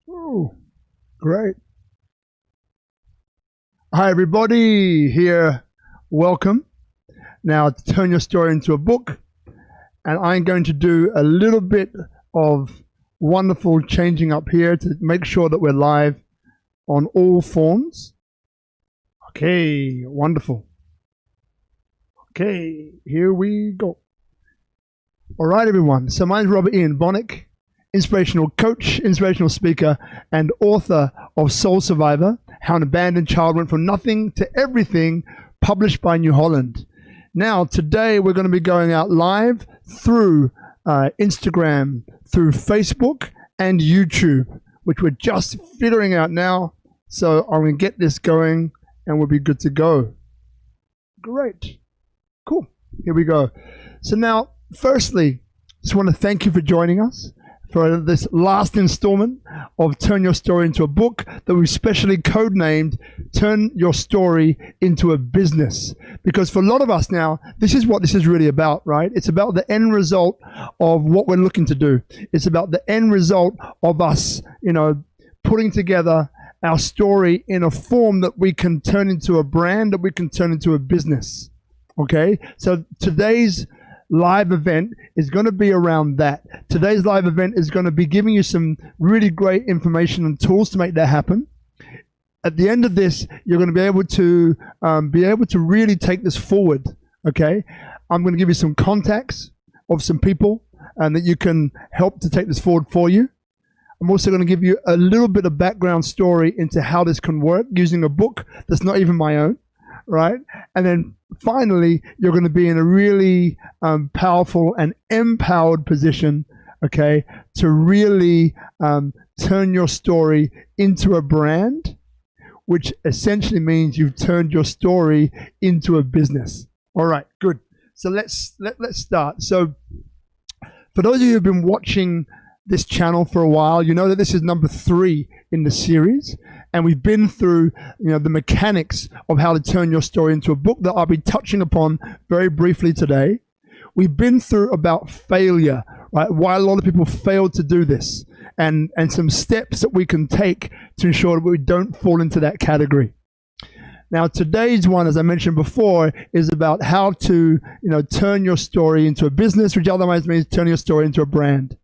Oh, great. Hi, everybody. Here, welcome. Now, turn your story into a book. And I'm going to do a little bit of wonderful changing up here to make sure that we're live on all forms. Okay, wonderful. Okay, here we go. All right, everyone. So my name's Robert Ian Bonnick, inspirational coach, inspirational speaker, and author of Soul Survivor, How an Abandoned Child Went From Nothing to Everything, published by New Holland. Now, today we're going to be going out live through Instagram, through Facebook, and YouTube, which we're just figuring out now. So I'm going to get this going, and we'll be good to go. Great. Cool. Here we go. So now, firstly, just want to thank you for joining us for this last installment of Turn Your Story into a Book that we've specially codenamed Turn Your Story into a Business. Because for a lot of us now, this is what this is really about, right? It's about the end result of what we're looking to do. It's about the end result of us, putting together our story in a form that we can turn into a brand, that we can turn into a business. Okay? So today's live event is going to be around that. Today's live event is going to be giving you some really great information and tools to make that happen. At the end of this, you're going to be able to really take this forward. Okay, I'm going to give you some contacts of some people and that you can help to take this forward for you. I'm also going to give you a little bit of background story into how this can work using a book that's not even my own. Right? And then finally, you're going to be in a really powerful and empowered position, okay, to really turn your story into a brand, which essentially means you've turned your story into a business. All right, good. So let's start. So for those of you who've been watching this channel for a while, you know that this is number 3 in the series. And we've been through, the mechanics of how to turn your story into a book that I'll be touching upon very briefly today. We've been through about failure, right? Why a lot of people fail to do this, and some steps that we can take to ensure that we don't fall into that category. Now, today's one, as I mentioned before, is about how to, turn your story into a business, which otherwise means turn your story into a brand.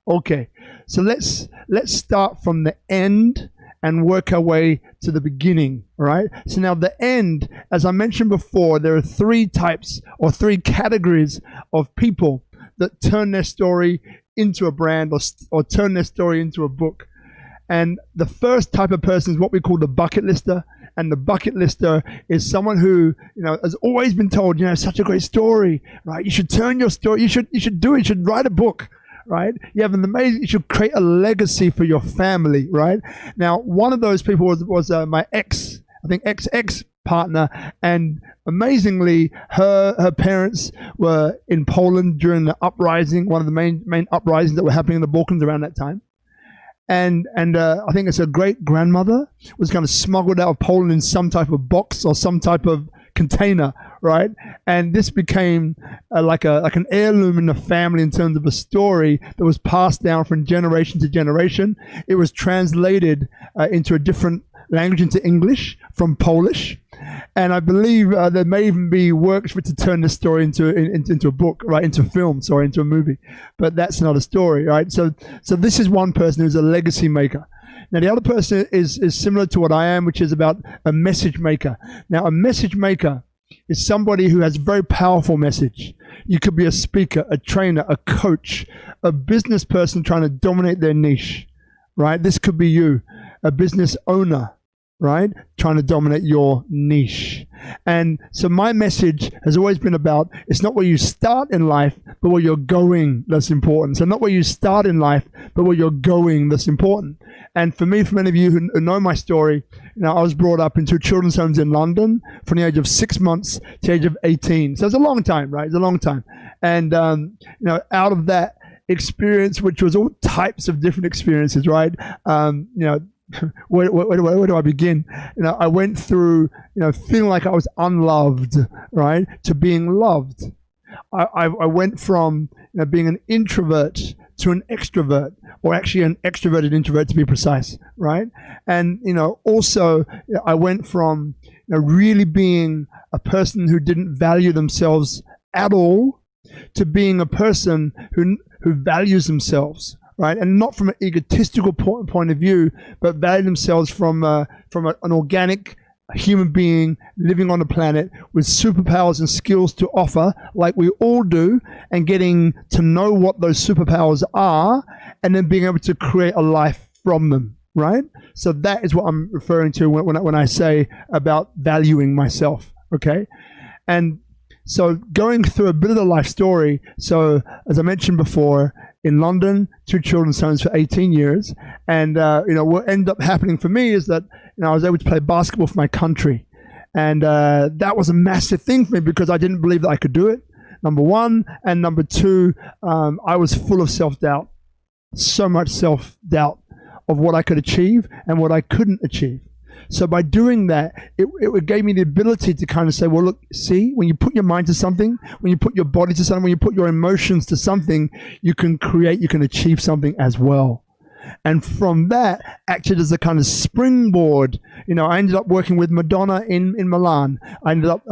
Okay, so let's start from the end and work our way to the beginning, all right? So now the end, as I mentioned before, there are 3 types or 3 categories of people that turn their story into a brand or turn their story into a book. And the first type of person is what we call the bucket lister. And the bucket lister is someone who, has always been told, such a great story, right? You should turn your story, you should do it, you should write a book. Right? You have an amazing, you should create a legacy for your family, right? Now, one of those people was my ex partner, and amazingly, her parents were in Poland during the uprising, one of the main uprisings that were happening in the Balkans around that time. And I think it's her great grandmother was kind of smuggled out of Poland in some type of box or some type of container, right? And this became like an heirloom in the family in terms of a story that was passed down from generation to generation. It was translated into a different language, into English from Polish, and I believe there may even be works for it to turn this story into a book, right? Into a movie. But that's not a story, right? So this is one person who's a legacy maker. Now, the other person is similar to what I am, which is about a message maker. Now, a message maker is somebody who has a very powerful message. You could be a speaker, a trainer, a coach, a business person trying to dominate their niche, right? This could be you, a business owner, right? Trying to dominate your niche. And so my message has always been about, it's not where you start in life, but where you're going that's important. So not where you start in life, but where you're going that's important. And for me, for many of you who know my story, I was brought up in 2 children's homes in London from the age of 6 months to the age of 18. So it's a long time, right? It's a long time. And, out of that, experience, which was all types of different experiences, right? Where do I begin? I went through, feeling like I was unloved, right, to being loved. I went from being an introvert to an extrovert, or actually an extroverted introvert to be precise, right? And also I went from really being a person who didn't value themselves at all to being a person who values themselves, right? And not from an egotistical point of view, but value themselves from an organic human being living on the planet with superpowers and skills to offer, like we all do, and getting to know what those superpowers are, and then being able to create a life from them, right? So that is what I'm referring to when I say about valuing myself, okay? And so going through a bit of the life story, so as I mentioned before, in London, 2 children's homes for 18 years. And, what ended up happening for me is that, I was able to play basketball for my country. And that was a massive thing for me because I didn't believe that I could do it, number one. And number two, I was full of self-doubt, so much self-doubt of what I could achieve and what I couldn't achieve. So by doing that, it gave me the ability to kind of say, well, look, see, when you put your mind to something, when you put your body to something, when you put your emotions to something, you can create, you can achieve something as well. And from that, acted as a kind of springboard. I ended up working with Madonna in Milan. I ended up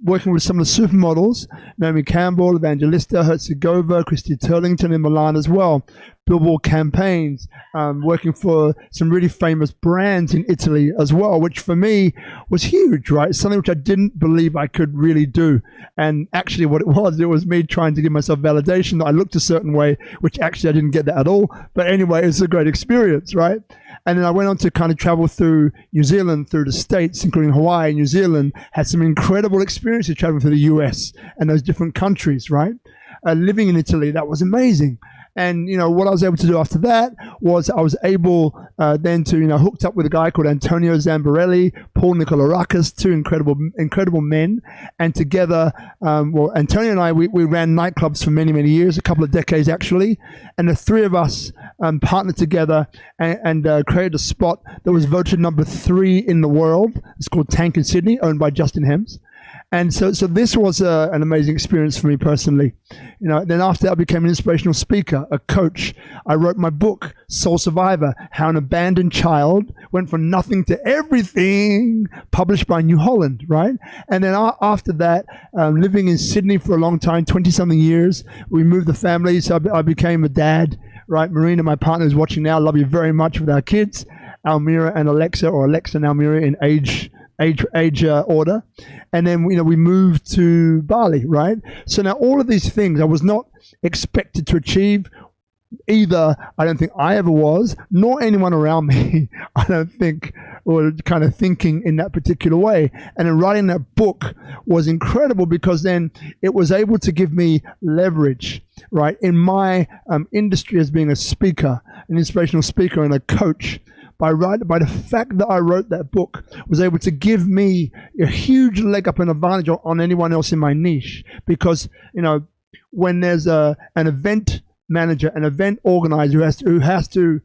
working with some of the supermodels, Naomi Campbell, Evangelista Herzegovina, Christy Turlington in Milan as well. Billboard campaigns, working for some really famous brands in Italy as well, which for me was huge, right? It's something which I didn't believe I could really do. And actually what it was me trying to give myself validation that I looked a certain way, which actually I didn't get that at all. But anyway, it's a great experience, right? And then I went on to kind of travel through New Zealand, through the States, including Hawaii, New Zealand, had some incredible experiences traveling through the US and those different countries, right? Living in Italy, that was amazing. And, what I was able to do after that was I was able then to, hooked up with a guy called Antonio Zambarelli, Paul Nicolarakis, 2 incredible men. And together, Antonio and I, we ran nightclubs for many, many years, a couple of decades actually. And the 3 of us partnered together and created a spot that was voted number 3 in the world. It's called Tank in Sydney, owned by Justin Hems. And so this was an amazing experience for me personally. Then after that, I became an inspirational speaker, a coach. I wrote my book, Soul Survivor, How an Abandoned Child Went From Nothing to Everything, published by New Holland, right? And then after that, living in Sydney for a long time, 20-something years, we moved the family, so I became a dad, right? Marina, my partner, is watching now. I love you very much with our kids, Almira and Alexa, or Alexa and Almira in age order. And then we moved to Bali, right? So now all of these things I was not expected to achieve either. I don't think I ever was, nor anyone around me, I don't think, or kind of thinking in that particular way. And then writing that book was incredible because then it was able to give me leverage, right, in my industry as being a speaker, an inspirational speaker and a coach. By the fact that I wrote that book was able to give me a huge leg up and advantage on anyone else in my niche. Because, when there's an event manager, an event organizer who has to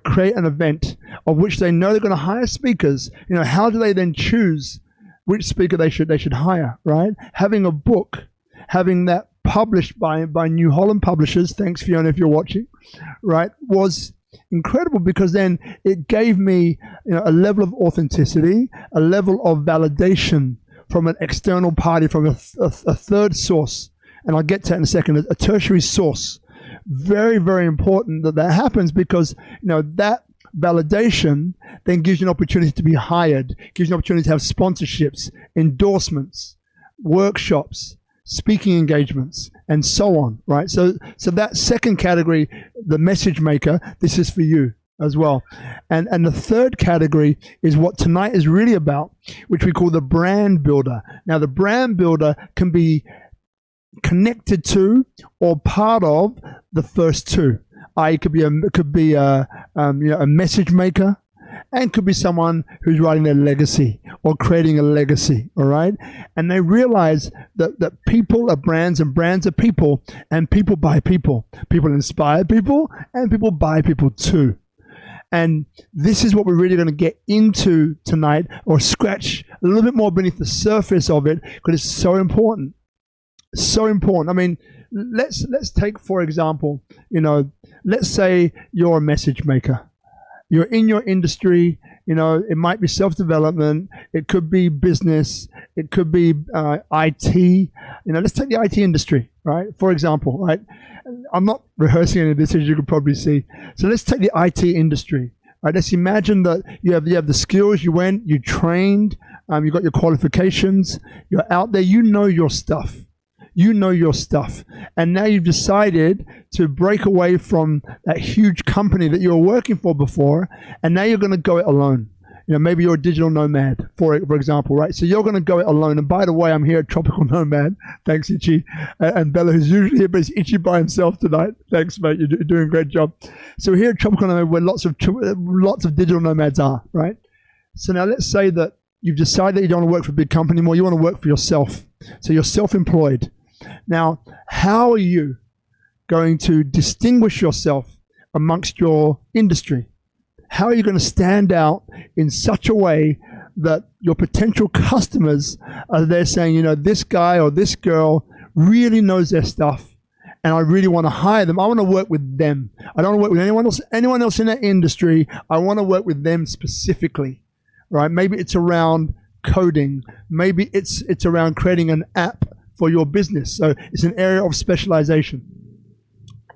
create an event of which they know they're going to hire speakers, how do they then choose which speaker they should hire, right? Having a book, having that published by New Holland Publishers, thanks Fiona if you're watching, right, was incredible because then it gave me a level of authenticity, a level of validation from an external party, from a third source. And I'll get to that in a second, a tertiary source. Very, very important that happens because that validation then gives you an opportunity to be hired, gives you an opportunity to have sponsorships, endorsements, workshops, speaking engagements, and so on, right? So that second category, the message maker, this is for you as well. And the third category is what tonight is really about, which we call the brand builder. Now, the brand builder can be connected to or part of the first two. It could be a message maker and could be someone who's writing their legacy or creating a legacy, all right? And they realize that people are brands and brands are people, and people buy people. People inspire people and people buy people too. And this is what we're really going to get into tonight, or scratch a little bit more beneath the surface of it, because it's so important. So important. I mean, let's take, for example, let's say you're a message maker. You're in your industry, it might be self-development, it could be business, it could be IT. Let's take the IT industry, right? For example, right? I'm not rehearsing any of this, as you could probably see. So let's take the IT industry, right? Let's imagine that you have the skills, you went, you trained, you got your qualifications, you're out there, you know your stuff. You know your stuff. And now you've decided to break away from that huge company that you were working for before, and now you're going to go it alone. Maybe you're a digital nomad, for example, right? So you're going to go it alone. And by the way, I'm here at Tropical Nomad. Thanks, Itchy. And Bella, who's usually here, but he's Itchy by himself tonight. Thanks, mate. You're doing a great job. So here at Tropical Nomad, where lots of digital nomads are, right? So now let's say that you've decided that you don't want to work for a big company anymore. You want to work for yourself. So you're self-employed. Now, how are you going to distinguish yourself amongst your industry? How are you going to stand out in such a way that your potential customers are there saying, this guy or this girl really knows their stuff, and I really want to hire them. I want to work with them. I don't want to work with anyone else in that industry. I want to work with them specifically, right? Maybe it's around coding. Maybe it's around creating an app for your business. So it's an area of specialization.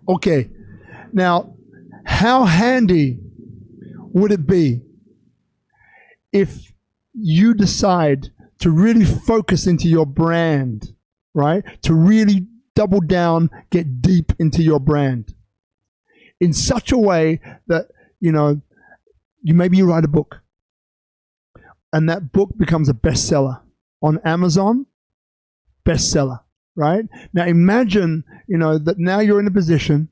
Okay. Now, how handy would it be if you decide to really focus into your brand, right? To really double down, get deep into your brand in such a way that, maybe you write a book, and that book becomes a bestseller on Amazon, bestseller, right? Now imagine, that now you're in a position,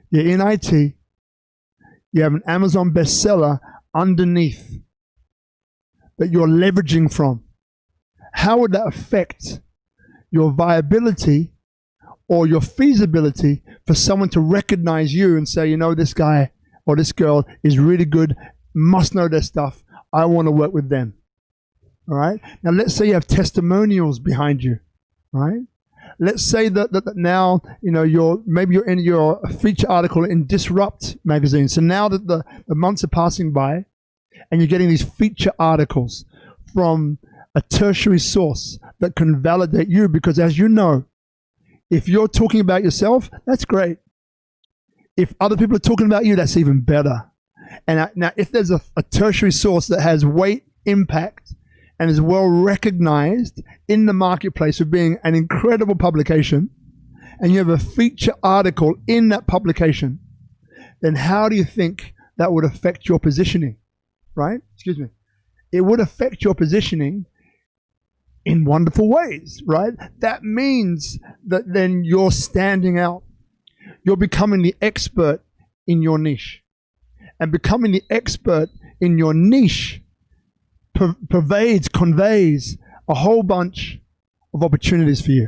you're in IT, you have an Amazon bestseller underneath that you're leveraging from. How would that affect your viability or your feasibility for someone to recognize you and say, this guy or this girl is really good, must know their stuff, I want to work with them, all right? Now let's say you have testimonials behind you, right? Let's say that now, you're in your feature article in Disrupt magazine. So now that the months are passing by and you're getting these feature articles from a tertiary source that can validate you, because as you know, if you're talking about yourself, that's great. If other people are talking about you, that's even better. And now if there's a tertiary source that has weight, impact, and is well recognized in the marketplace for being an incredible publication, and you have a feature article in that publication, then how do you think that would affect your positioning, right? Excuse me. It would affect your positioning in wonderful ways, right? That means that then you're standing out. You're becoming the expert in your niche. And becoming the expert in your niche conveys a whole bunch of opportunities for you.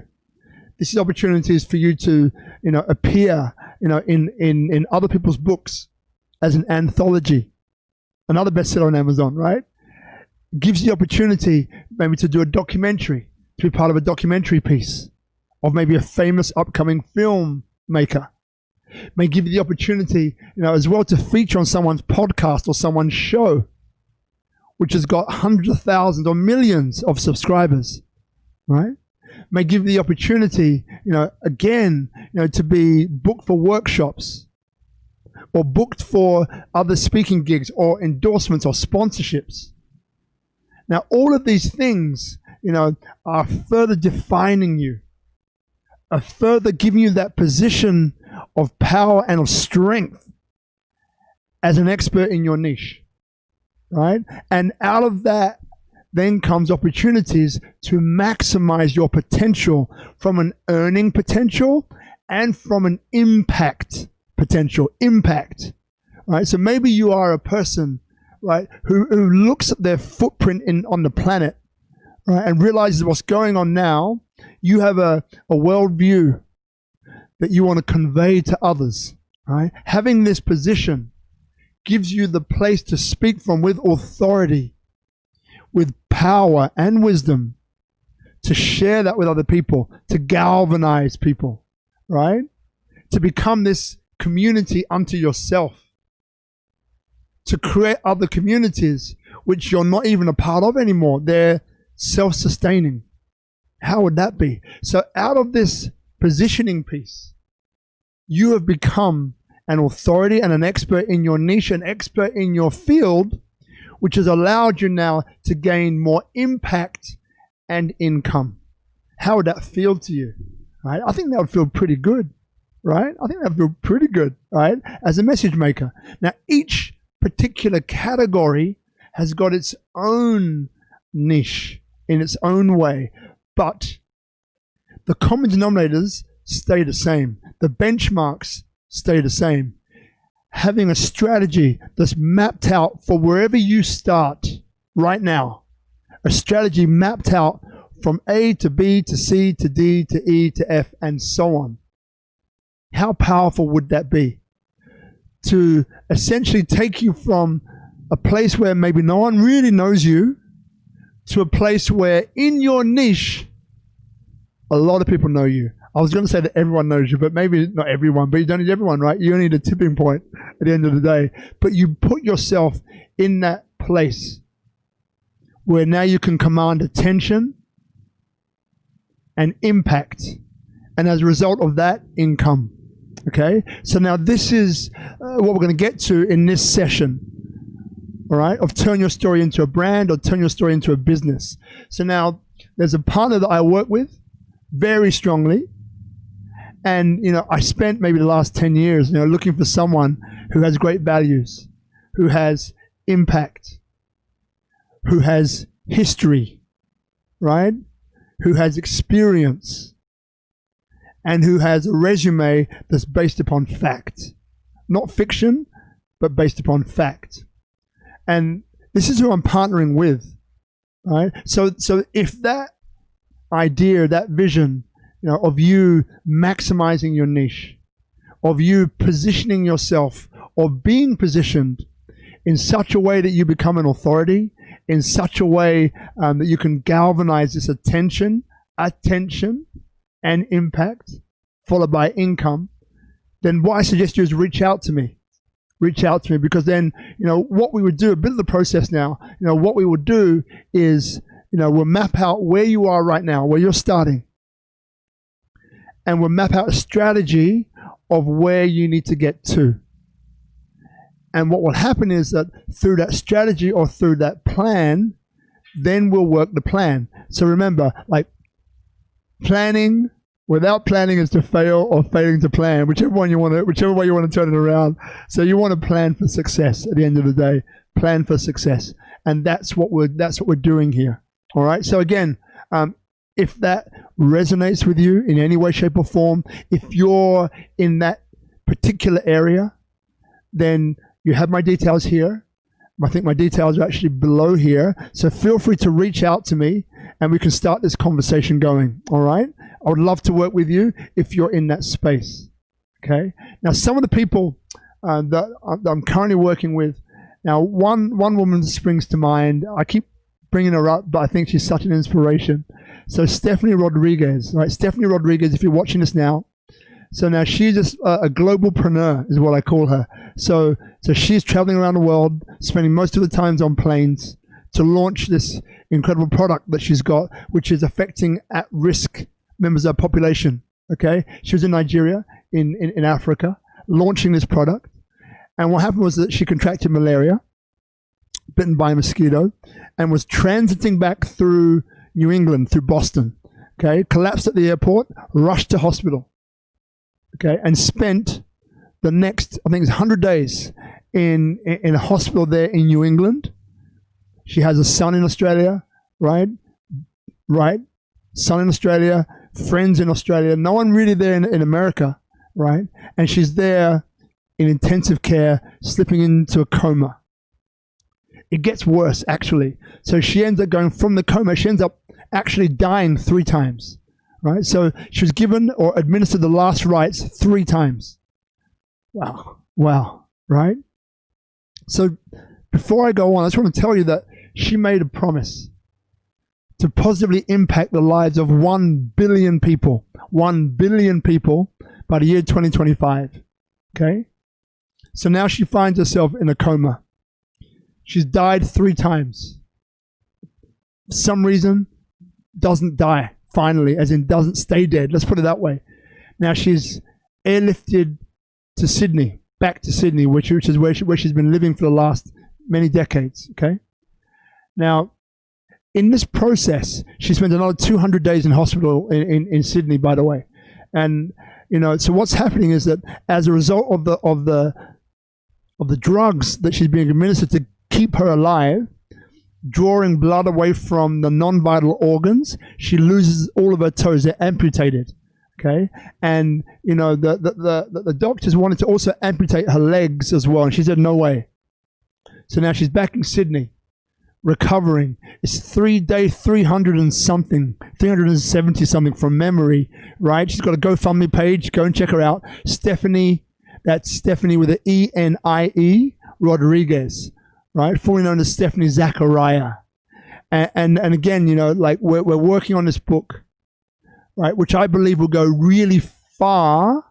This is opportunities for you to, appear, in other people's books as an anthology, another bestseller on Amazon, right? Gives you the opportunity maybe to do a documentary, to be part of a documentary piece of maybe a famous upcoming film maker. May give you the opportunity, as well, to feature on someone's podcast or someone's show, which has got hundreds of thousands or millions of subscribers, right? May give you the opportunity, to be booked for workshops or booked for other speaking gigs or endorsements or sponsorships. Now, all of these things, are further defining you, are further giving you that position of power and of strength as an expert in your niche. Right? And out of that then comes opportunities to maximize your potential from an earning potential and from an impact potential. Impact. Right? So maybe you are a person, right, who looks at their footprint on the planet, right, and realizes what's going on now. You have a worldview that you want to convey to others, right? Having this position gives you the place to speak from with authority, with power and wisdom, to share that with other people, to galvanize people, right? To become this community unto yourself, to create other communities which you're not even a part of anymore. They're self-sustaining. How would that be? So out of this positioning piece, you have become an authority and an expert in your niche, an expert in your field, which has allowed you now to gain more impact and income. How would that feel to you? Right? I think that would feel pretty good, right? I think that would feel pretty good, right? As a message maker. Now, each particular category has got its own niche in its own way, but the common denominators stay the same. The benchmarks stay the same. Having a strategy that's mapped out for wherever you start right now, a strategy mapped out from A to B to C to D to E to F and so on. How powerful would that be? To essentially take you from a place where maybe no one really knows you to a place where in your niche, a lot of people know you. I was going to say that everyone knows you, but maybe not everyone, but you don't need everyone, right? You only need a tipping point at the end of the day. But you put yourself in that place where now you can command attention and impact. And as a result of that, income. Okay? So now this is what we're going to get to in this session. All right? Of turn your story into a brand or turn your story into a business. So now there's a partner that I work with very strongly. And, I spent maybe the last 10 years, looking for someone who has great values, who has impact, who has history, right? Who has experience, and who has a resume that's based upon fact. Not fiction, but based upon fact. And this is who I'm partnering with, right? So if that idea, that vision, of you maximizing your niche, of you positioning yourself or being positioned in such a way that you become an authority, in such a way that you can galvanize this attention and impact, followed by income, then what I suggest you is reach out to me. Reach out to me, because then, what we would do, a bit of the process now, what we would do is, we'll map out where you are right now, where you're starting. And we'll map out a strategy of where you need to get to. And what will happen is that through that strategy or through that plan, then we'll work the plan. So remember, like, planning without planning is to fail, or failing to plan, whichever way you want to turn it around. So you want to plan for success at the end of the day. Plan for success. And that's what we're doing here. All right. So again, if that resonates with you in any way, shape, or form, if you're in that particular area, then you have my details here. I think my details are actually below here. So feel free to reach out to me and we can start this conversation going. All right? I would love to work with you if you're in that space. Okay? Now, some of the people that I'm currently working with, now one woman springs to mind. I keep bringing her up, but I think she's such an inspiration. So Stephanie Rodriguez, right? Stephanie Rodriguez, if you're watching this now. So now she's just a globalpreneur is what I call her. So she's traveling around the world, spending most of the times on planes to launch this incredible product that she's got, which is affecting at-risk members of the population. Okay? She was in Nigeria, in Africa, launching this product. And what happened was that she contracted malaria, bitten by a mosquito, and was transiting back through New England, through Boston, okay, collapsed at the airport, rushed to hospital, okay, and spent the next, I think it's 100 days in a hospital there in New England. She has a son in Australia, right, son in Australia, friends in Australia, no one really there in America, right, and she's there in intensive care, slipping into a coma. it gets worse, actually. So she ends up going from the coma, she ends up actually dying 3 times, right? So she was given or administered the last rites 3 times. Wow, right? So before I go on, I just want to tell you that she made a promise to positively impact the lives of 1 billion people. 1 billion people by the year 2025. Okay? So now she finds herself in a coma. She's died 3 times. For some reason, doesn't die, finally, as in doesn't stay dead. Let's put it that way. Now she's airlifted to Sydney, back to Sydney, which is where she's been living for the last many decades. Okay? Now, in this process, she spent another 200 days in hospital in Sydney, by the way. And, so what's happening is that as a result of the drugs that she's being administered to keep her alive, drawing blood away from the non-vital organs, she loses all of her toes. They're amputated. Okay, and the doctors wanted to also amputate her legs as well, and she said no way. So now she's back in Sydney, recovering. It's 3 days, 370 something from memory, right? She's got a GoFundMe page. Go and check her out. Stephanie, that's Stephanie with an E-N-I-E Rodriguez, right? Formerly known as Stephanie Zachariah. And again, we're working on this book, right, which I believe will go really far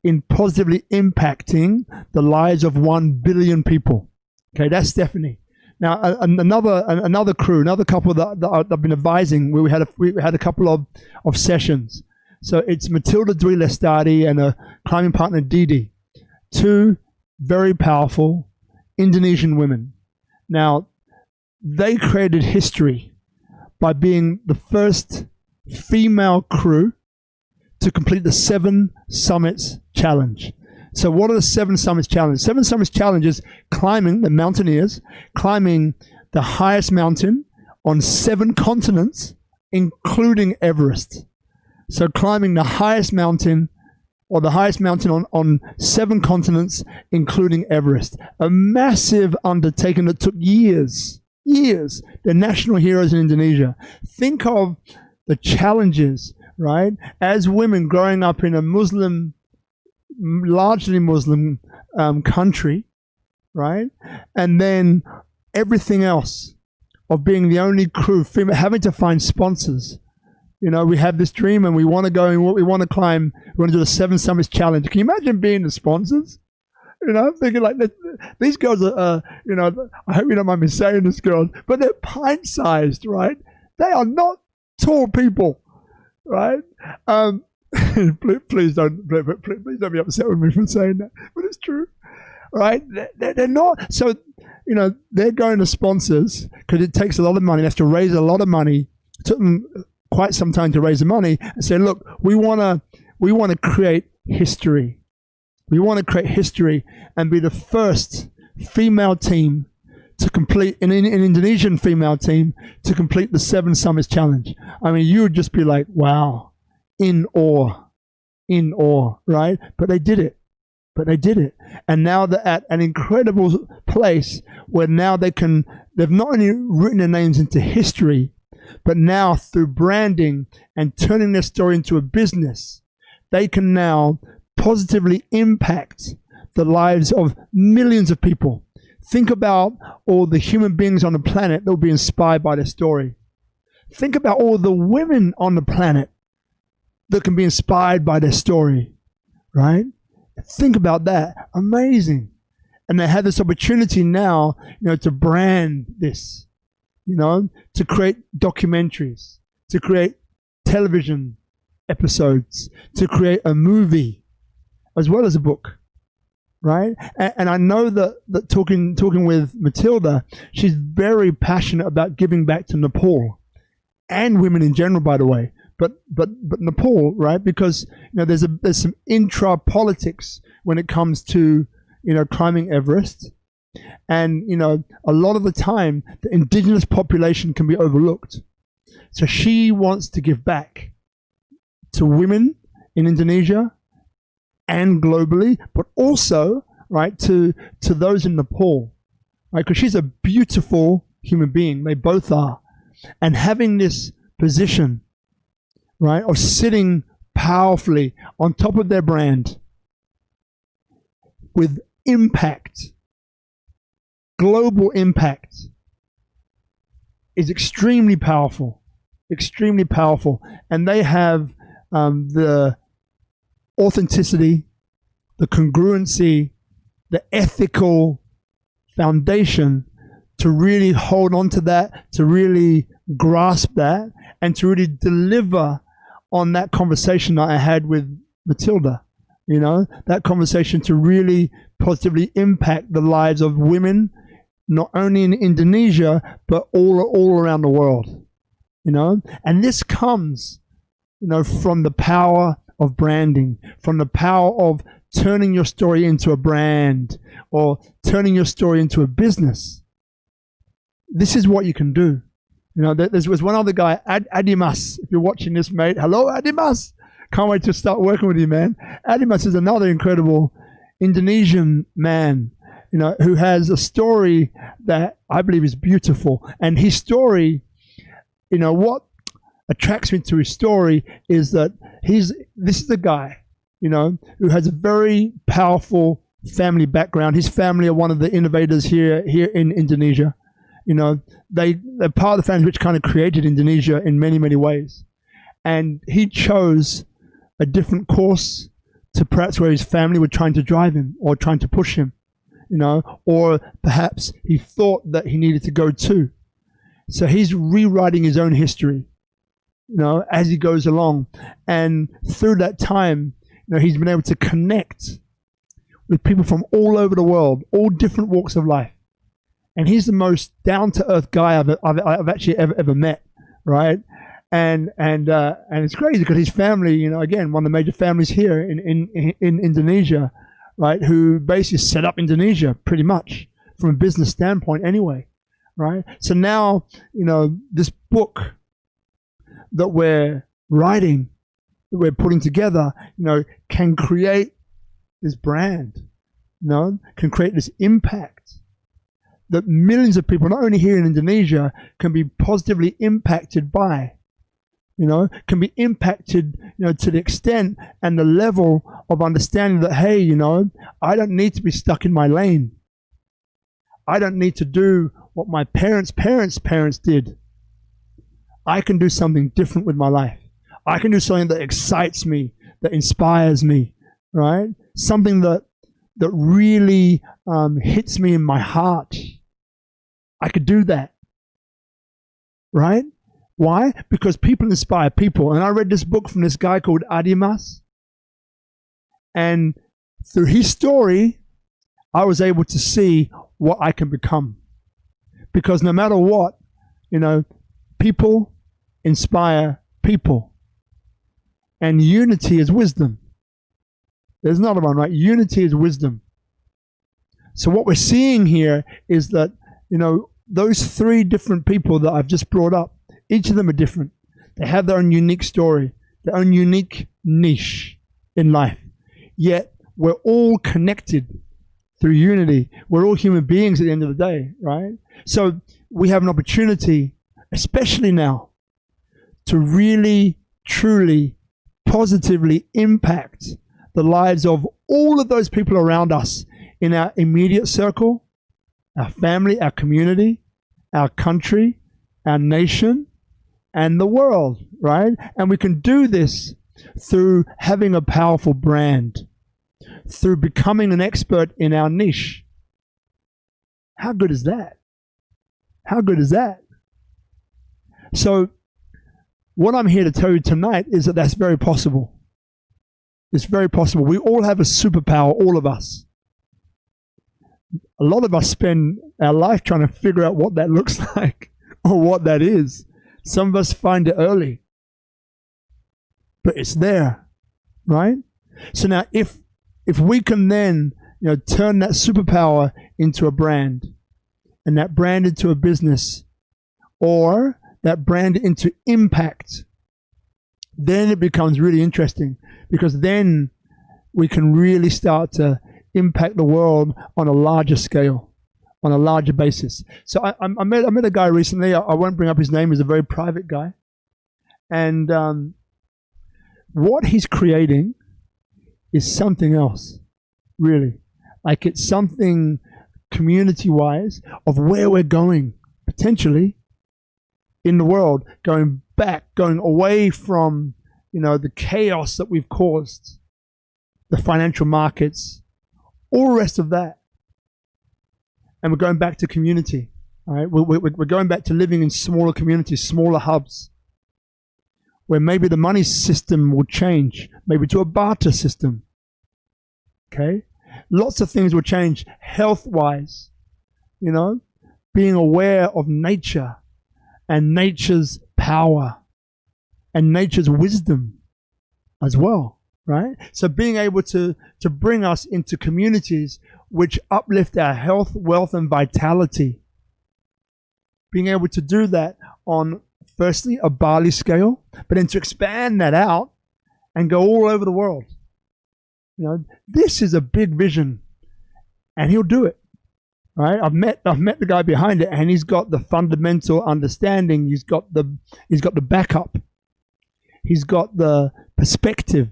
in positively impacting the lives of 1 billion people. Okay, that's Stephanie. Now, another couple that I've been advising, where we had a couple of sessions. So it's Matilda Dwi Lestari and a climbing partner, Didi. 2 very powerful Indonesian women. Now, they created history by being the first female crew to complete the 7 Summits Challenge. So what are the 7 Summits Challenge? 7 Summits Challenge is climbing, the mountaineers, climbing the highest mountain on 7 continents, including Everest. So climbing the highest mountain, or the highest mountain on 7 continents, including Everest. A massive undertaking that took years. They're national heroes in Indonesia. Think of the challenges, right? As women growing up in a largely Muslim country, right? And then everything else of being the only crew, having to find sponsors. We have this dream and we want to go and we want to climb, we want to do the 7 Summits Challenge. Can you imagine being the sponsors? I'm thinking like, these girls are, I hope you don't mind me saying this, girls, but they're pint-sized, right? They are not tall people, right? Please don't be upset with me for saying that, but it's true, right? They're not. So, they're going to sponsors because it takes a lot of money. They have to raise a lot of money. It took them quite some time to raise the money and say, look, we want to create history. We want to create history and be the first female team to complete, an Indonesian female team to complete the 7 Summits Challenge. I mean, you would just be like, wow. In awe, right? But they did it. And now they're at an incredible place where now they've not only written their names into history, but now through branding and turning their story into a business, they can now positively impact the lives of millions of people. Think about all the human beings on the planet that will be inspired by their story. Think about all the women on the planet that can be inspired by their story, right? Think about that. Amazing. And they have this opportunity now, to brand this, to create documentaries, to create television episodes, to create a movie, as well as a book, right? And I know that talking with Matilda, she's very passionate about giving back to Nepal and women in general, by the way. But Nepal, right? Because there's some intra politics when it comes to climbing Everest, and a lot of the time the indigenous population can be overlooked. So she wants to give back to women in Indonesia and globally, but also right to those in Nepal, right? Because she's a beautiful human being. They both are. And having this position, right, of sitting powerfully on top of their brand with impact, global impact, is extremely powerful, extremely powerful. And they have the authenticity, the congruency, the ethical foundation to really hold on to that, to really grasp that, and to really deliver on that conversation that I had with Matilda. You know, that conversation to really positively impact the lives of women, not only in Indonesia, but all around the world. You know, and this comes, you know, from the power of branding, from the power of turning your story into a brand or turning your story into a business. This is what you can do. You know, there was one other guy, Adimas. If you're watching this, mate, hello, Adimas. Can't wait to start working with you, man. Adimas is another incredible Indonesian man, you know, who has a story that I believe is beautiful. And his story, you know, what attracts me to his story is that this is a guy, you know, who has a very powerful family background. His family are one of the innovators here in Indonesia. You know, they're part of the family which kind of created Indonesia in many, many ways. And he chose a different course to perhaps where his family were trying to drive him or trying to push him, you know, or perhaps he thought that he needed to go to. So he's rewriting his own history, you know, as he goes along. And through that time, you know, he's been able to connect with people from all over the world, all different walks of life. And he's the most down-to-earth guy I've actually ever met, right? And it's crazy because his family, you know, again, one of the major families here in Indonesia, right, who basically set up Indonesia pretty much from a business standpoint anyway, right? So now, you know, this book that we're writing, that we're putting together, you know, can create this brand, you know, can create this impact that millions of people, not only here in Indonesia, can be positively impacted by, you know, can be impacted, you know, to the extent and the level of understanding that, hey, you know, I don't need to be stuck in my lane. I don't need to do what my parents' did. I can do something different with my life. I can do something that excites me, that inspires me, right? Something that really hits me in my heart. I could do that, right? Why? Because people inspire people. And I read this book from this guy called Adimas. And through his story, I was able to see what I can become. Because no matter what, you know, people inspire people. And unity is wisdom. There's another one, right? Unity is wisdom. So what we're seeing here is that, you know, those three different people that I've just brought up, each of them are different. They have their own unique story, their own unique niche in life. Yet we're all connected through unity. We're all human beings at the end of the day, right? So we have an opportunity, especially now, to really, truly, positively impact the lives of all of those people around us in our immediate circle, our family, our community, our country, our nation, and the world, right? And we can do this through having a powerful brand, through becoming an expert in our niche. How good is that? How good is that? So what I'm here to tell you tonight is that that's very possible. It's very possible. We all have a superpower, all of us. A lot of us spend our life trying to figure out what that looks like or what that is. Some of us find it early, but it's there, right? So now if we can then, you know, turn that superpower into a brand, and that brand into a business, or that brand into impact, then it becomes really interesting, because then we can really start to impact the world on a larger scale, on a larger basis. So I met a guy recently. I won't bring up his name. He's a very private guy. And what he's creating is something else, really. Like, it's something community-wise of where we're going, potentially, in the world, going away from, the chaos that we've caused, the financial markets, all the rest of that. And we're going back to community, all right? We're going back to living in smaller communities, smaller hubs, where maybe the money system will change, maybe to a barter system, okay? Lots of things will change health-wise, being aware of nature and nature's power and nature's wisdom as well, right? So being able to bring us into communities which uplift our health, wealth, and vitality. Being able to do that on, firstly, a Bali scale, but then to expand that out and go all over the world. This is a big vision, and he'll do it. Right? I've met the guy behind it, and he's got the fundamental understanding. He's got the backup. He's got the perspective.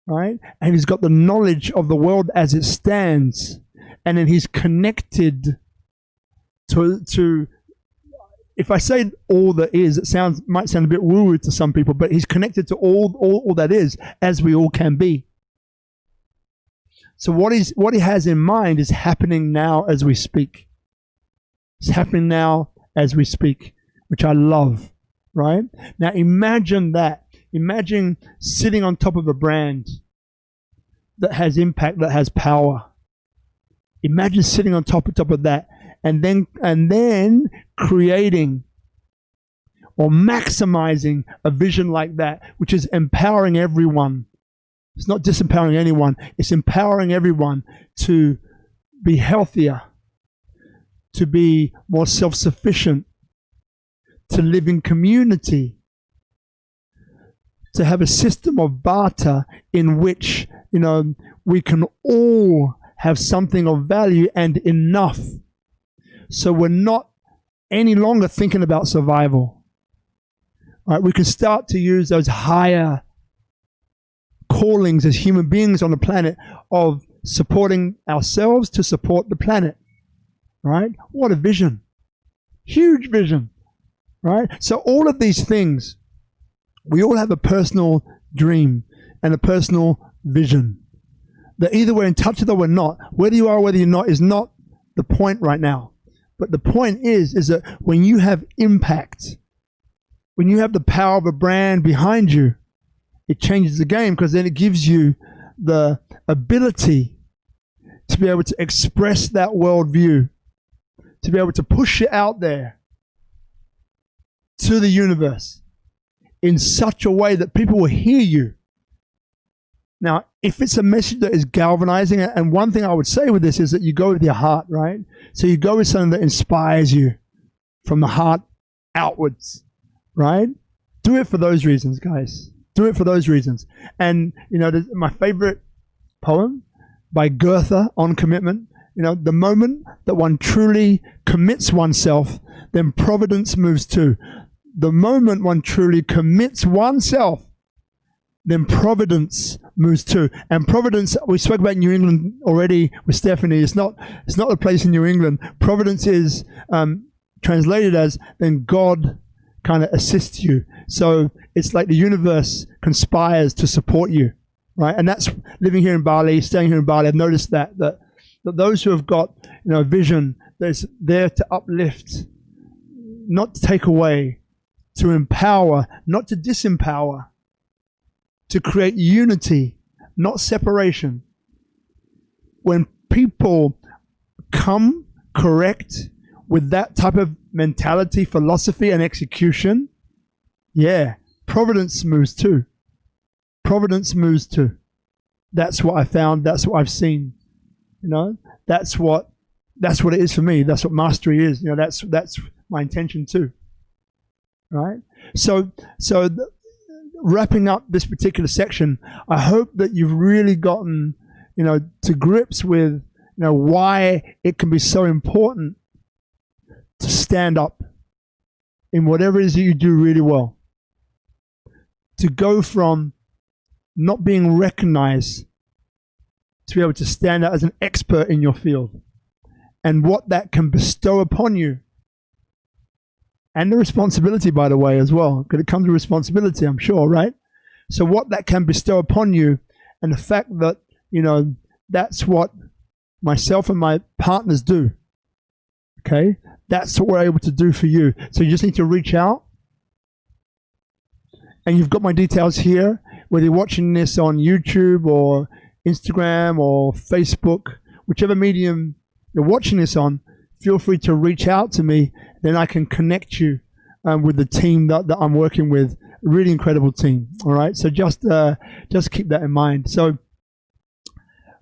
Right? And he's got the knowledge of the world as it stands, and then he's connected to. If I say all that is, it might sound a bit woo-woo to some people, but he's connected to all that is, as we all can be. So what he has in mind is happening now as we speak. It's happening now as we speak, which I love, right? Now imagine that. Imagine sitting on top of a brand that has impact, that has power. Imagine sitting on top of that, and then creating or maximizing a vision like that, which is empowering everyone. It's not disempowering anyone. It's empowering everyone to be healthier, to be more self-sufficient, to live in community, to have a system of barter in which, we can all have something of value and enough. So we're not any longer thinking about survival. All right, we can start to use those higher callings as human beings on the planet of supporting ourselves to support the planet, right? What a vision. Huge vision, right? So all of these things, we all have a personal dream and a personal vision that either we're in touch with or we're not. Whether you are or whether you're not is not the point right now. But the point is that when you have impact, when you have the power of a brand behind you, it changes the game, because then it gives you the ability to be able to express that worldview, to be able to push it out there to the universe in such a way that people will hear you. Now, if it's a message that is galvanizing, and one thing I would say with this is that you go with your heart, right? So you go with something that inspires you from the heart outwards, right? Do it for those reasons, guys. Do it for those reasons. And, my favorite poem by Goethe on commitment, the moment that one truly commits oneself, then providence moves too. The moment one truly commits oneself, then providence moves too. And providence, we spoke about New England already with Stephanie. It's not a place in New England. Providence is translated as, then God kind of assists you. So it's like the universe conspires to support you, right? And that's living here in Bali, staying here in Bali. I've noticed that those who have got a vision that's there to uplift, not to take away, to empower, not to disempower, to create unity, not separation. When people come correct with that type of mentality, philosophy, and execution, providence moves too. Providence moves too. That's what I found. That's what I've seen. That's what it is for me. That's what mastery is. That's my intention too. Right? So wrapping up this particular section, I hope that you've really gotten, to grips with, why it can be so important to stand up in whatever it is that you do really well. To go from not being recognized to be able to stand out as an expert in your field, and what that can bestow upon you. And the responsibility, by the way, as well, because it comes with responsibility, I'm sure, right? So what that can bestow upon you, and the fact that, that's what myself and my partners do, okay? That's what we're able to do for you. So you just need to reach out. And you've got my details here, whether you're watching this on YouTube or Instagram or Facebook, whichever medium you're watching this on, feel free to reach out to me. Then I can connect you with the team that I'm working with. A really incredible team. All right. So just keep that in mind. So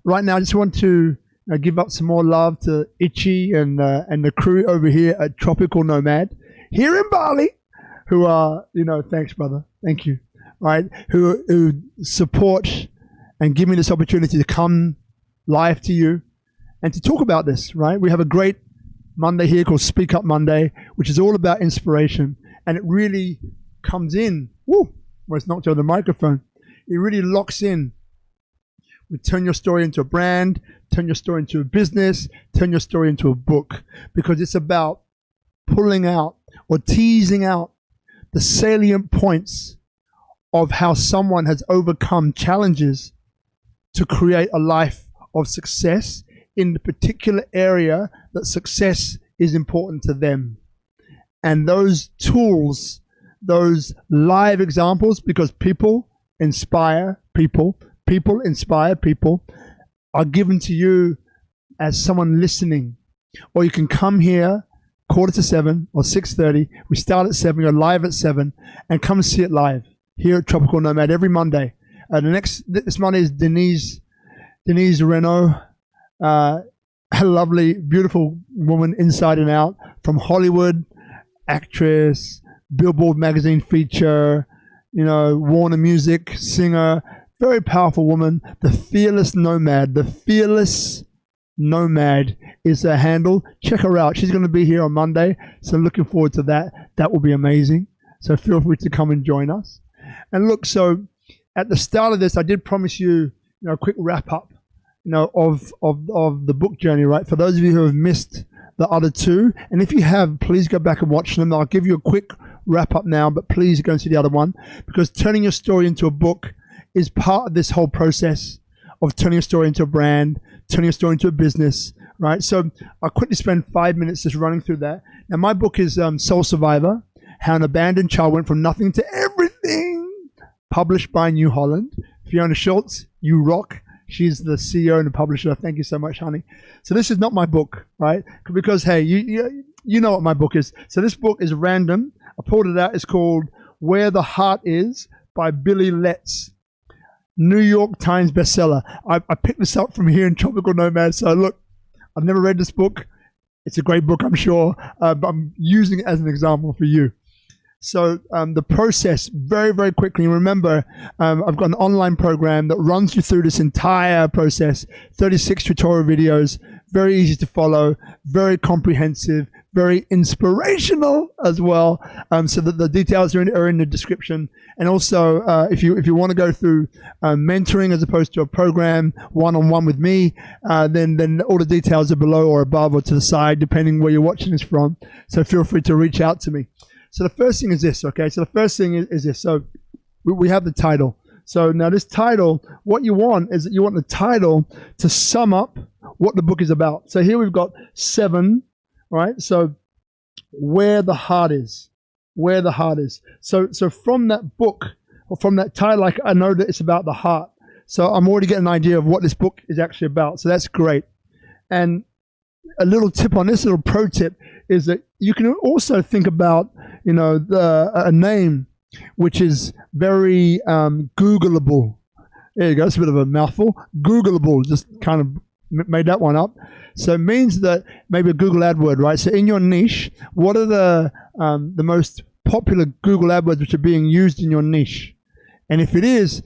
right now, I just want to give up some more love to Itchy and the crew over here at Tropical Nomad here in Bali, who are, thanks, brother. Thank you. All right. Who support and give me this opportunity to come live to you and to talk about this, right? We have a great Monday here called SpeakuP Monday, which is all about inspiration. And it really comes in, it's knocked over the microphone. It really locks in. We turn your story into a brand, turn your story into a business, turn your story into a book, because it's about pulling out or teasing out the salient points of how someone has overcome challenges to create a life of success in the particular area that success is important to them. And those tools, those live examples, because people inspire people, people inspire people, are given to you as someone listening. Or you can come here 6:45 or 6:30. We start at 7, we're live at 7, and come and see it live here at Tropical Nomad every Monday. This Monday is Denise Renault, a lovely, beautiful woman inside and out, from Hollywood, actress, Billboard magazine feature, Warner Music singer, very powerful woman, the fearless nomad. The fearless nomad is her handle. Check her out. She's going to be here on Monday, so looking forward to that. That will be amazing. So feel free to come and join us. And look, so at the start of this, I did promise you, a quick wrap up, of the book journey, right? For those of you who have missed the other two, and if you have, please go back and watch them. I'll give you a quick wrap up now, but please go and see the other one, because turning your story into a book is part of this whole process of turning a story into a brand, turning a story into a business, right? So I'll quickly spend 5 minutes just running through that. Now, my book is Soul Survivor, How an Abandoned Child Went From Nothing to Everything, published by New Holland. Fiona Schultz, you rock. She's the CEO and the publisher. Thank you so much, honey. So this is not my book, right? Because, hey, you know what my book is. So this book is random. I pulled it out. It's called Where the Heart Is by Billy Letts. New York Times bestseller. I picked this up from here in Tropical Nomad. So look, I've never read this book. It's a great book, I'm sure, but I'm using it as an example for you. So the process, very, very quickly. Remember, I've got an online program that runs you through this entire process, 36 tutorial videos, very easy to follow, very comprehensive, very inspirational as well. So that the details are in the description. And also, if you want to go through mentoring as opposed to a program one-on-one with me, then all the details are below or above or to the side, depending where you're watching this from. So feel free to reach out to me. So the first thing is this, okay? So the first thing is this. So we have the title. So now this title, what you want is that you want the title to sum up what the book is about. So here we've got 7, right? So where the heart is, where the heart is. So from that book, or from that title, I know that it's about the heart. So I'm already getting an idea of what this book is actually about. So that's great. And a little tip on this, little pro tip, is that you can also think about, a name which is very Googleable. There you go. It's a bit of a mouthful. Googleable. Just kind of made that one up. So it means that maybe a Google AdWord, right? So in your niche, what are the most popular Google AdWords which are being used in your niche? And if it is,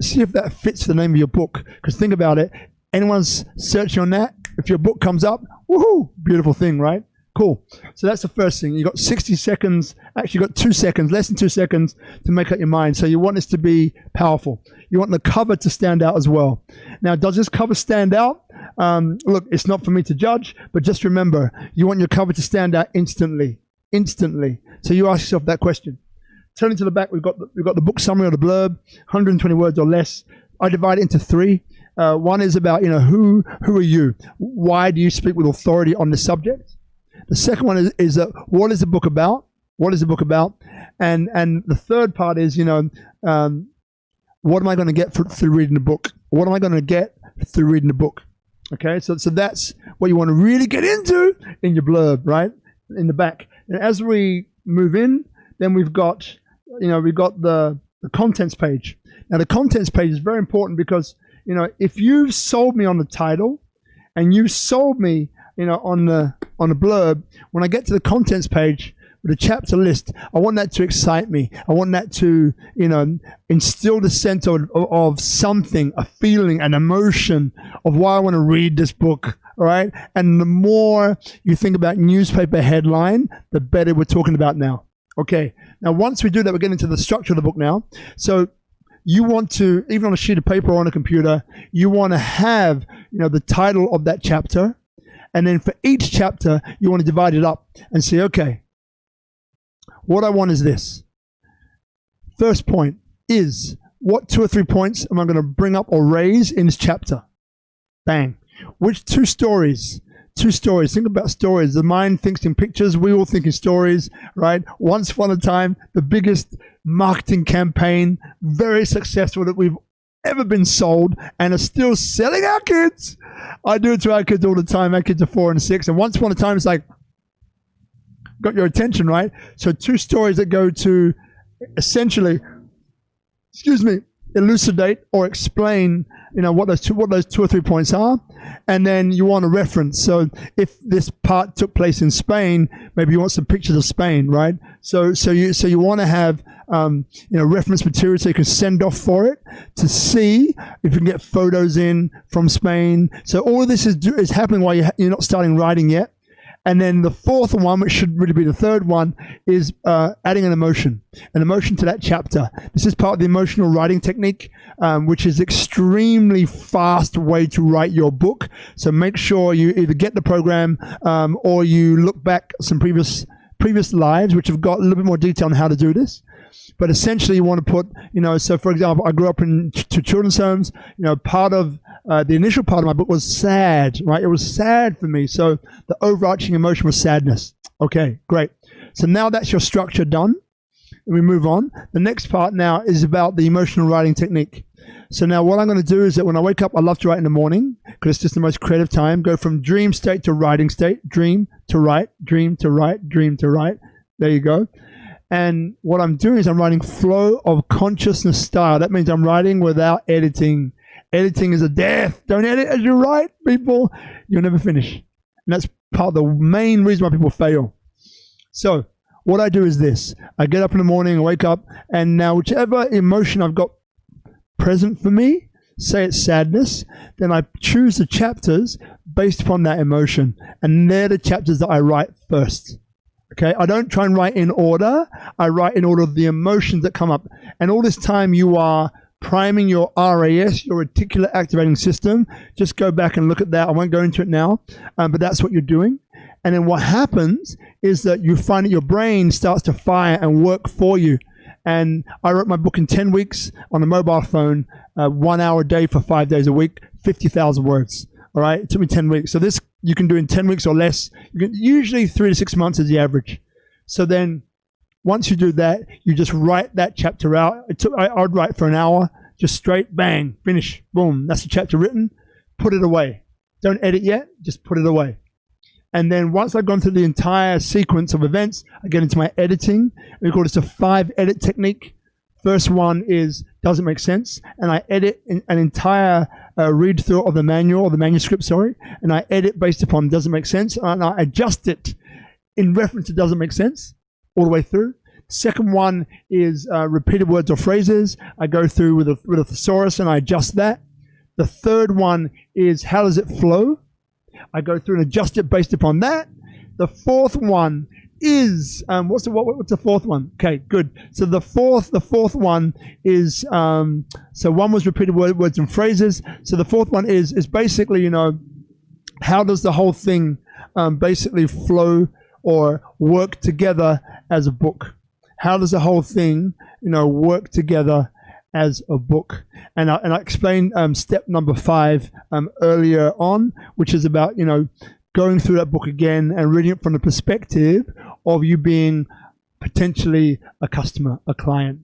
see if that fits the name of your book. Because think about it. Anyone's searching on that, if your book comes up, woohoo, beautiful thing, right? Cool. So that's the first thing. You got 60 seconds, actually got 2 seconds, less than 2 seconds to make up your mind. So you want this to be powerful. You want the cover to stand out as well. Now, does this cover stand out? Look, it's not for me to judge, but just remember, you want your cover to stand out instantly. So you ask yourself that question. Turning to the back, we've got the book summary or the blurb, 120 words or less. I divide it into 3. One is about, who are you? Why do you speak with authority on this subject? The second one is what is the book about? What is the book about? And the third part is, what am I going to get through reading the book? What am I going to get through reading the book? Okay, so that's what you want to really get into in your blurb, right? In the back. And as we move in, then we've got the contents page. Now the contents page is very important because, if you've sold me on the title and you've sold me, on the blurb, when I get to the contents page with a chapter list, I want that to excite me. I want that to, instill the sense of something, a feeling, an emotion of why I want to read this book. All right. And the more you think about newspaper headline, the better we're talking about now. Okay. Now, once we do that, we're getting into the structure of the book now. So you want to, even on a sheet of paper or on a computer, you want to have, the title of that chapter. And then for each chapter, you want to divide it up and say, okay, what I want is this. First point is, what 2 or 3 points am I going to bring up or raise in this chapter? Bang. Which 2 stories? 2 stories. Think about stories. The mind thinks in pictures. We all think in stories, right? Once upon a time, the biggest marketing campaign, very successful that we've ever been sold and are still selling our kids. I do it to our kids all the time. Our kids are 4 and 6. And once upon a time, it's like, got your attention, right? So 2 stories that go to essentially, elucidate or explain, what those 2 or 3 points are. And then you want a reference. So if this part took place in Spain, maybe you want some pictures of Spain, right? So you want to have, reference material so you can send off for it to see if you can get photos in from Spain. So all of this is happening while you're not starting writing yet. And then the fourth one, which should really be the third one, is adding an emotion to that chapter. This is part of the emotional writing technique, which is extremely fast way to write your book. So make sure you either get the program or you look back at some previous lives, which have got a little bit more detail on how to do this. But essentially you want to put, so for example, I grew up in 2 children's homes. Part of the initial part of my book was sad, right? It was sad for me. So the overarching emotion was sadness. Okay, great. So now that's your structure done. And we move on. The next part now is about the emotional writing technique. So now what I'm going to do is that when I wake up, I love to write in the morning because it's just the most creative time. Go from dream state to writing state, dream to write, dream to write, dream to write. There you go. And what I'm doing is I'm writing flow of consciousness style. That means I'm writing without editing. Editing is a death. Don't edit as you write, people. You'll never finish. And that's part of the main reason why people fail. So what I do is this. I get up in the morning, I wake up, and now whichever emotion I've got present for me, say it's sadness, then I choose the chapters based upon that emotion. And they're the chapters that I write first. Okay, I don't try and write in order. I write in order of the emotions that come up. And all this time you are priming your RAS, your reticular activating system. Just go back and look at that. I won't go into it now, but that's what you're doing. And then what happens is that you find that your brain starts to fire and work for you. And I wrote my book in 10 weeks on a mobile phone, 1 hour a day for 5 days a week, 50,000 words. All right, it took me 10 weeks. So this you can do in 10 weeks or less. Usually 3 to 6 months is the average. So then once you do that, you just write that chapter out. I'd write for an hour, just straight, bang, finish, boom. That's the chapter written. Put it away. Don't edit yet, just put it away. And then once I've gone through the entire sequence of events, I get into my editing. We call this a 5 edit technique. First one is, does it make sense? And I edit an entire read through of the manual, or the manuscript, sorry. And I edit based upon, does it make sense? And I adjust it in reference to does it make sense all the way through. Second one is repeated words or phrases. I go through with a thesaurus and I adjust that. The third one is, how does it flow? I go through and adjust it based upon that. The fourth one is what's the fourth one? Okay, good. So the fourth one is so one was repeated words and phrases. So the fourth one is basically, you know, how does the whole thing basically flow or work together as a book? How does the whole thing, you know, work together as a book? And I explained step number 5 earlier on, which is about, you know, going through that book again and reading it from the perspective of you being potentially a customer, a client.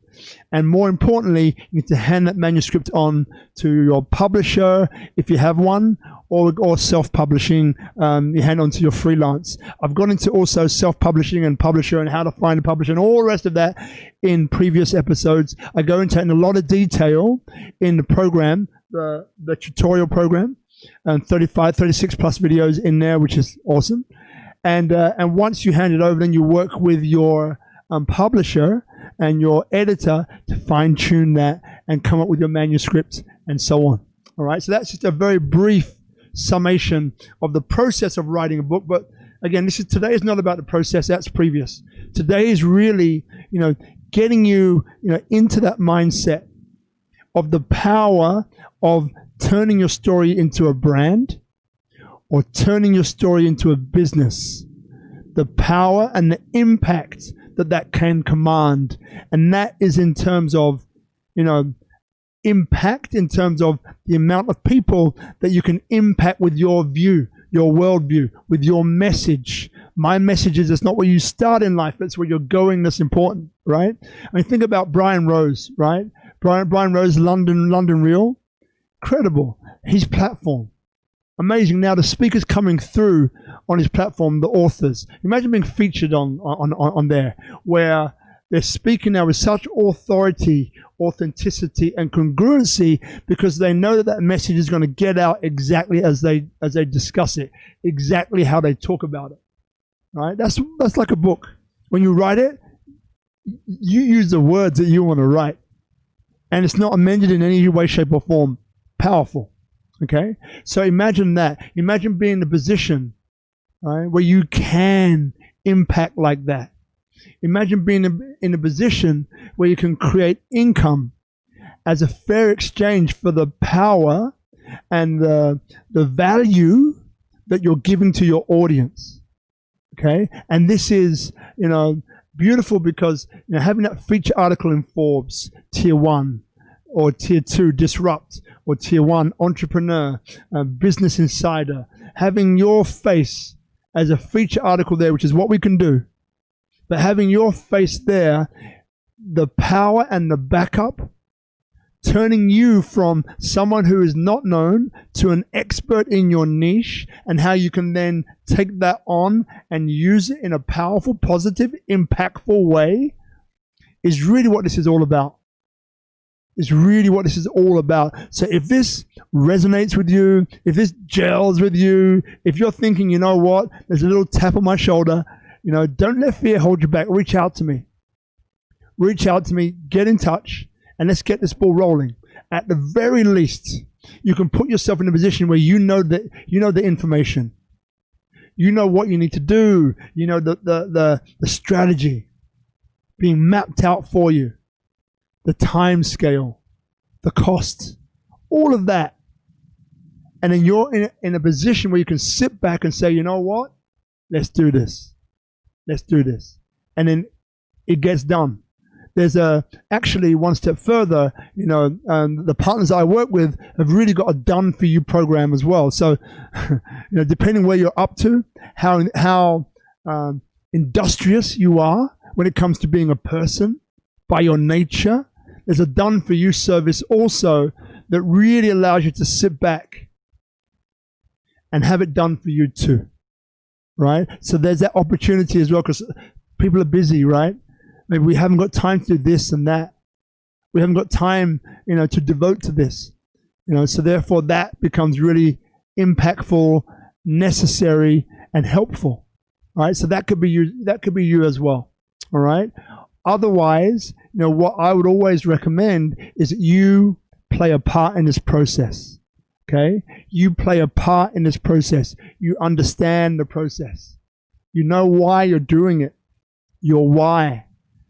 And more importantly, you need to hand that manuscript on to your publisher, if you have one, or self-publishing, you hand on to your freelance. I've gone into also self-publishing and publisher and how to find a publisher and all the rest of that in previous episodes. I go into it in a lot of detail in the program, the tutorial program, and 36 plus videos in there, which is awesome. And once you hand it over, then you work with your publisher and your editor to fine tune that and come up with your manuscript and so on. All right, so that's just a very brief summation of the process of writing a book. But again, today is not about the process. That's previous. Today is really, you know, getting you know, into that mindset of the power of turning your story into a brand or turning your story into a business. The power and the impact that can command. And that is in terms of, you know, impact in terms of the amount of people that you can impact with your view, your worldview, with your message. My message is it's not where you start in life, it's where you're going that's important, right? I mean, think about Brian Rose, right? Brian Rose, London Real. Incredible. His platform. Amazing. Now the speakers coming through on his platform, the authors. Imagine being featured on there, where they're speaking now with such authority, authenticity, and congruency, because they know that message is going to get out exactly as they discuss it, exactly how they talk about it. Right? That's like a book. When you write it, you use the words that you want to write, and it's not amended in any way, shape, or form. Powerful. Okay? So imagine that. Imagine being in a position, right, where you can impact like that. Imagine being in a position where you can create income as a fair exchange for the power and the value that you're giving to your audience. Okay? And this is, you know, beautiful because, you know, having that feature article in Forbes, Tier 1, or Tier 2, Disrupt, or Tier 1, Entrepreneur, Business Insider, having your face as a feature article there, which is what we can do, but having your face there, the power and the backup, turning you from someone who is not known to an expert in your niche, and how you can then take that on and use it in a powerful, positive, impactful way, is really what this is all about. Is really what this is all about. So if this resonates with you, if this gels with you, if you're thinking, you know what, there's a little tap on my shoulder, you know, don't let fear hold you back. Reach out to me. Reach out to me, get in touch, and let's get this ball rolling. At the very least, you can put yourself in a position where you know the information. You know what you need to do. You know the strategy being mapped out for you. The time scale, the cost, all of that. And then you're in a position where you can sit back and say, you know what? Let's do this. Let's do this. And then it gets done. There's actually one step further, you know, the partners I work with have really got a done for you program as well. So, you know, depending where you're up to, how industrious you are when it comes to being a person by your nature, there's a done for you service also that really allows you to sit back and have it done for you too, right? So there's that opportunity as well, because people are busy, right? Maybe we haven't got time to do this and that. We haven't got time, you know, to devote to this, you know. So therefore, that becomes really impactful, necessary, and helpful, right? So that could be you. That could be you as well, all right? Otherwise, you know, what I would always recommend is that you play a part in this process. Okay? You play a part in this process. You understand the process. You know why you're doing it. Your why.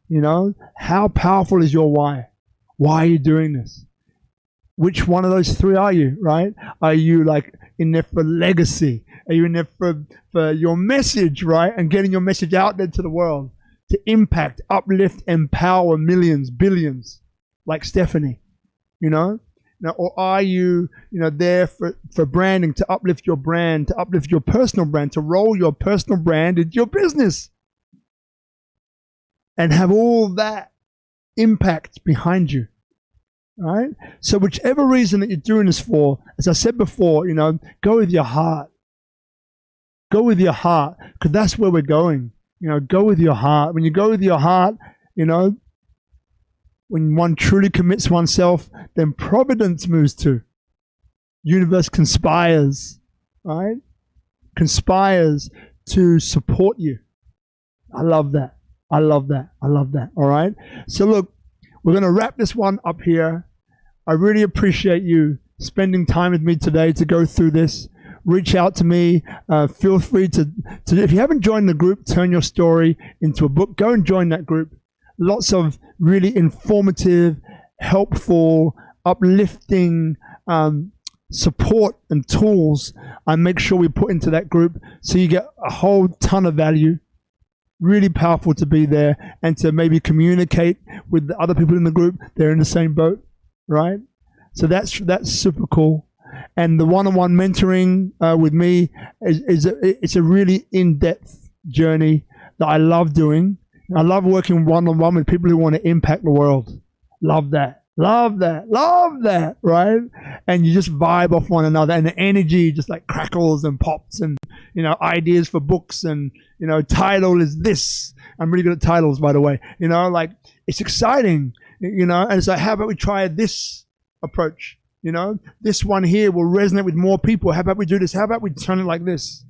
You know, how powerful is your why? Why are you doing this? Which one of those three are you, right? Are you like in there for legacy? Are you in there for your message, right? And getting your message out there to the world to impact, uplift, empower millions, billions, like Stephanie, you know? Now, or are you, there for branding, to uplift your brand, to uplift your personal brand, to roll your personal brand into your business and have all that impact behind you, right? So whichever reason that you're doing this for, as I said before, go with your heart. Go with your heart, because that's where we're going. Go with your heart. When you go with your heart, when one truly commits oneself, then providence moves too. Universe conspires, right? Conspires to support you. I love that. I love that. I love that. All right. So look, we're going to wrap this one up here. I really appreciate you spending time with me today to go through this. Reach out to me. Feel free to, if you haven't joined the group, Turn Your Story into a Book, go and join that group. Lots of really informative, helpful, uplifting support and tools I make sure we put into that group, so you get a whole ton of value. Really powerful to be there and to maybe communicate with the other people in the group. They're in the same boat, right? So that's super cool. And the one-on-one mentoring with me it's a really in-depth journey that I love doing. I love working one-on-one with people who want to impact the world. Love that. Love that. Love that, right? And you just vibe off one another, and the energy just like crackles and pops, and ideas for books, and title is this. I'm really good at titles, by the way. Like, it's exciting, and it's like, how about we try this approach? This one here will resonate with more people. How about we do this? How about we turn it like this?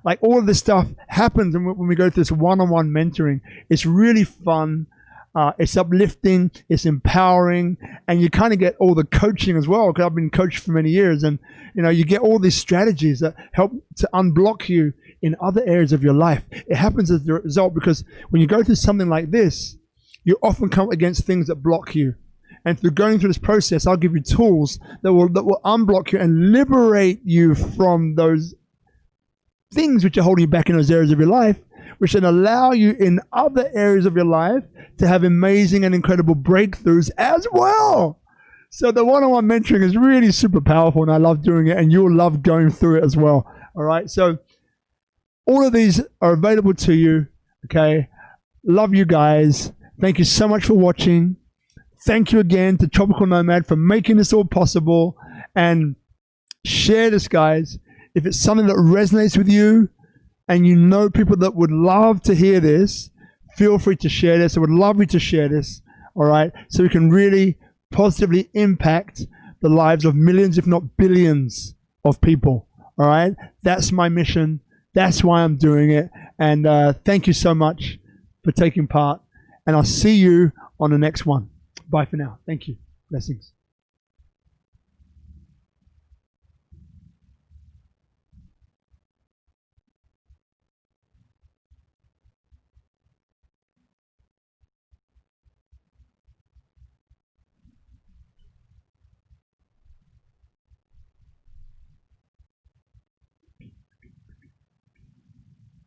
Like, all of this stuff happens when we go through this one-on-one mentoring. It's really fun. It's uplifting, it's empowering, and you kind of get all the coaching as well, because I've been coached for many years, and you get all these strategies that help to unblock you in other areas of your life. It happens as a result, because when you go through something like this, you often come against things that block you. And through going through this process, I'll give you tools that will unblock you and liberate you from those things which are holding you back in those areas of your life, which then allow you in other areas of your life to have amazing and incredible breakthroughs as well. So the one-on-one mentoring is really super powerful, and I love doing it, and you'll love going through it as well. All right. So all of these are available to you. Okay. Love you guys. Thank you so much for watching. Thank you again to Tropical Nomad for making this all possible, and share this, guys. If it's something that resonates with you, and you know people that would love to hear this, feel free to share this. I would love you to share this, all right? So we can really positively impact the lives of millions, if not billions, of people, all right? That's my mission. That's why I'm doing it. And thank you so much for taking part. And I'll see you on the next one. Bye for now. Thank you. Blessings.